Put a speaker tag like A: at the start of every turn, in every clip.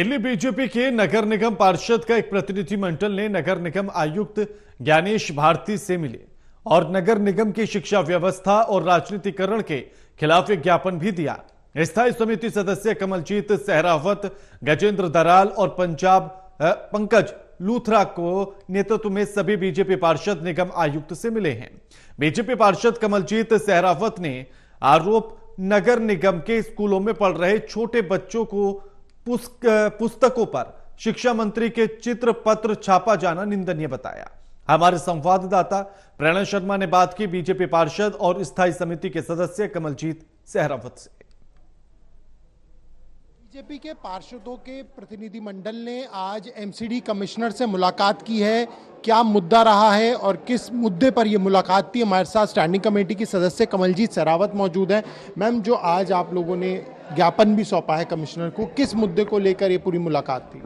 A: Delhi BJP के नगर निगम पार्षद का एक प्रतिनिधिमंडल ने नगर निगम आयुक्त ज्ञानेश भारती से मिले और नगर निगम की शिक्षा व्यवस्था और राजनीतिकरण के खिलाफ एक ज्ञापन भी दिया। स्थायी समिति सदस्य कमलजीत सहरावत, गजेंद्र दराल और पंकज लूथरा को नेतृत्व में सभी बीजेपी पार्षद निगम आयुक्त से मिले हैं। बीजेपी पार्षद कमलजीत सहरावत ने आरोप नगर निगम के स्कूलों में पढ़ रहे छोटे बच्चों को पुस्तकों पर शिक्षा मंत्री के चित्र पत्र छापा जाना निंदनीय बताया। हमारे संवाददाता प्रणय शर्मा ने बात की बीजेपी पार्षद और स्थायी समिति के सदस्य कमलजीत सहरावत से।
B: बीजेपी के पार्षदों के प्रतिनिधिमंडल ने आज एमसीडी कमिश्नर से मुलाकात की है। क्या मुद्दा रहा है और किस मुद्दे पर यह मुलाकात थी, हमारे साथ स्टैंडिंग कमेटी की सदस्य कमलजीत सहरावत मौजूद है। मैम, जो आज आप लोगों ने ज्ञापन भी सौंपा है कमिश्नर को, किस मुद्दे को लेकर ये पूरी मुलाकात थी?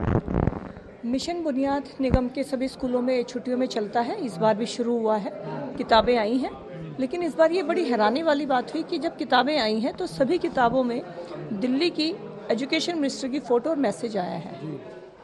C: मिशन बुनियाद निगम के सभी स्कूलों में छुट्टियों में चलता है, इस बार भी शुरू हुआ है। किताबें आई हैं, लेकिन इस बार ये बड़ी हैरानी वाली बात हुई कि जब किताबें आई हैं तो सभी किताबों में दिल्ली की एजुकेशन मिनिस्टर की फोटो और मैसेज आया है।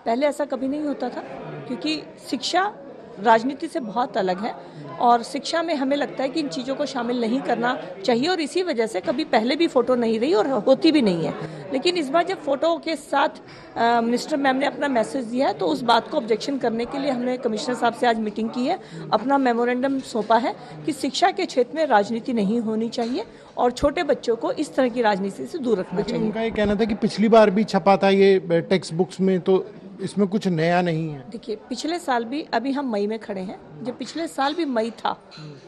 C: पहले ऐसा कभी नहीं होता था, क्योंकि शिक्षा राजनीति से बहुत अलग है और शिक्षा में हमें लगता है कि इन चीज़ों को शामिल नहीं करना चाहिए और इसी वजह से कभी पहले भी फोटो नहीं रही और होती भी नहीं है। लेकिन इस बार जब फोटो के साथ मिनिस्टर मैम ने अपना मैसेज दिया है तो उस बात को ऑब्जेक्शन करने के लिए हमने कमिश्नर साहब से आज मीटिंग की है, अपना मेमोरेंडम सौंपा है कि शिक्षा के क्षेत्र में राजनीति नहीं होनी चाहिए और छोटे बच्चों को इस तरह की राजनीति से दूर रखना चाहिए।
B: उनका ये कहना था कि पिछली बार भी छपा था ये टेक्स्ट बुक्स में, तो इसमें कुछ नया नहीं है।
C: देखिए, पिछले साल भी, अभी हम मई में खड़े हैं, जब पिछले साल भी मई था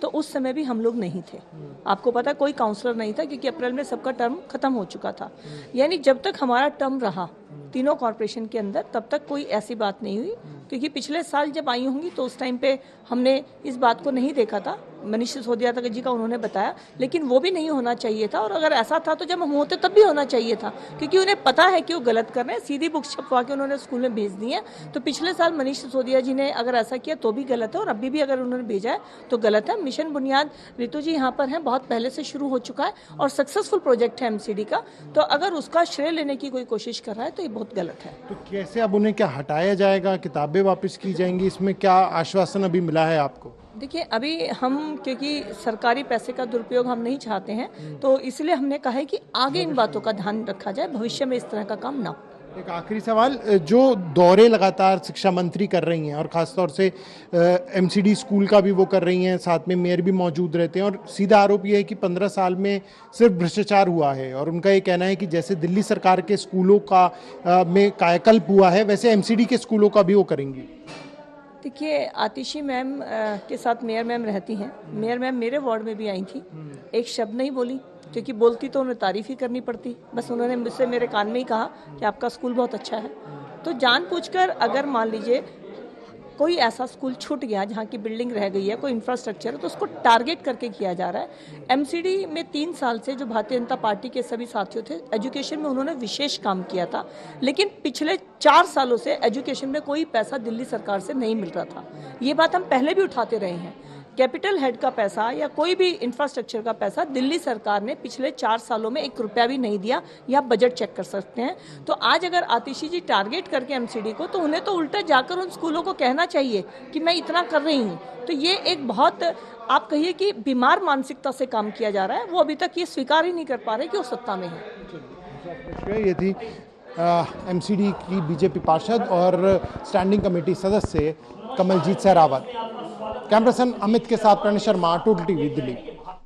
C: तो उस समय भी हम लोग नहीं थे। आपको पता, कोई काउंसलर नहीं था क्योंकि अप्रैल में सबका टर्म खत्म हो चुका था। यानी जब तक हमारा टर्म रहा तीनों कॉर्पोरेशन के अंदर, तब तक कोई ऐसी बात नहीं हुई। क्योंकि पिछले साल जब आई होंगी तो उस टाइम पे हमने इस बात को नहीं देखा था, मनीष सिसोदिया जी का उन्होंने बताया, लेकिन वो भी नहीं होना चाहिए था। और अगर ऐसा था तो जब हम होते तब भी होना चाहिए था, क्योंकि उन्हें पता है कि वो गलत कर रहे हैं। सीधी बुक्स छपवा के उन्होंने स्कूल में भेज दी है। तो पिछले साल मनीष सिसोदिया जी ने अगर ऐसा किया तो भी गलत है और अभी भी अगर उन्होंने भेजा है तो गलत है। मिशन बुनियाद, रितु जी यहाँ पर हैं, बहुत पहले से शुरू हो चुका है और सक्सेसफुल प्रोजेक्ट है एमसीडी का, तो अगर उसका श्रेय लेने की कोई कोशिश कर रहा है तो ये बहुत गलत है।
B: तो कैसे अब उन्हें क्या हटाया जाएगा, किताबें वापस की जाएंगी, इसमें क्या आश्वासन अभी मिला है आपको?
C: देखिए, अभी हम, क्योंकि सरकारी पैसे का दुरुपयोग हम नहीं चाहते हैं, तो इसलिए हमने कहा है कि आगे इन बातों का ध्यान रखा जाए, भविष्य में इस तरह का काम ना हो।
B: एक आखिरी सवाल, जो दौरे लगातार शिक्षा मंत्री कर रही हैं और खासतौर से एमसीडी स्कूल का भी वो कर रही हैं, साथ में मेयर भी मौजूद रहते हैं, और सीधा आरोप ये है कि 15 साल में सिर्फ भ्रष्टाचार हुआ है और उनका ये कहना है कि जैसे दिल्ली सरकार के स्कूलों का में कायाकल्प हुआ है, वैसे एमसीडी के स्कूलों का भी वो करेंगी।
C: देखिए, आतिशी मैम के साथ मेयर मैम रहती हैं। मेयर मैम मेरे वार्ड में भी आई थी, एक शब्द नहीं बोली, क्योंकि बोलती तो उन्हें तारीफ ही करनी पड़ती। बस उन्होंने मुझसे मेरे कान में ही कहा कि आपका स्कूल बहुत अच्छा है। तो जानबूझकर अगर मान लीजिए कोई ऐसा स्कूल छूट गया जहाँ की बिल्डिंग रह गई है, कोई इंफ्रास्ट्रक्चर है, तो उसको टारगेट करके किया जा रहा है। एमसीडी में 3 साल से जो भारतीय जनता पार्टी के सभी साथियों थे, एजुकेशन में उन्होंने विशेष काम किया था, लेकिन पिछले 4 सालों से एजुकेशन में कोई पैसा दिल्ली सरकार से नहीं मिल रहा था। ये बात हम पहले भी उठाते रहे हैं। कैपिटल हेड का पैसा या कोई भी इंफ्रास्ट्रक्चर का पैसा दिल्ली सरकार ने पिछले 4 सालों में 1 रुपया भी नहीं दिया। या बजट चेक कर सकते हैं। तो आज अगर आतिशी जी टारगेट करके एमसीडी को, तो उन्हें तो उल्टा जाकर उन स्कूलों को कहना चाहिए कि मैं इतना कर रही हूँ। तो ये एक बहुत, आप कहिए कि बीमार मानसिकता से काम किया जा रहा है। वो अभी तक ये स्वीकार ही नहीं कर पा रहे कि वो सत्ता में है।
B: ये थी एमसीडी की बीजेपी पार्षद और स्टैंडिंग कमेटी सदस्य कमलजीत सहरावत। कैमरा पर्सन अमित के साथ प्रणय शर्मा, टोटल टीवी, दिल्ली।